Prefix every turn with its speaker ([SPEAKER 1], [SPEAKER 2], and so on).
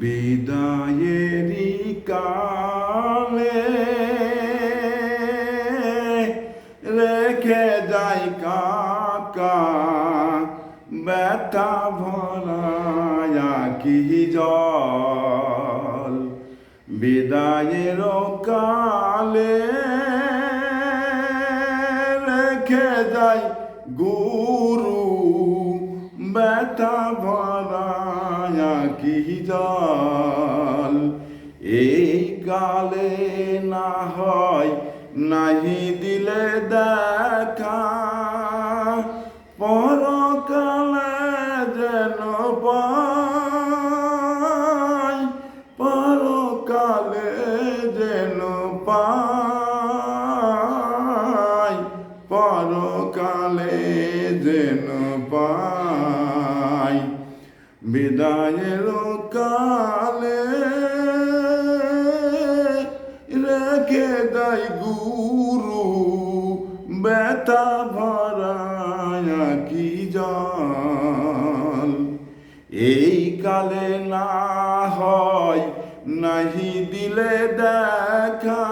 [SPEAKER 1] বিদায়েরি কালে রেখে যাই কাকা ব্যথা ভরা কি জল। বিদায়ের কালে রেখে যাই গুরু ব্যথা ভরা কি জল। এই কালে না হয় নাহি দিলে দেখা, পরকালে যেন পাই, পরকালে যেন পাই, পরকালে যেন পাই। বিদায়ের কালে রেখে দেয় গুরু ব্যথা ভরা কি জল। এই কালে না হয় নাহি দিলে দেখা,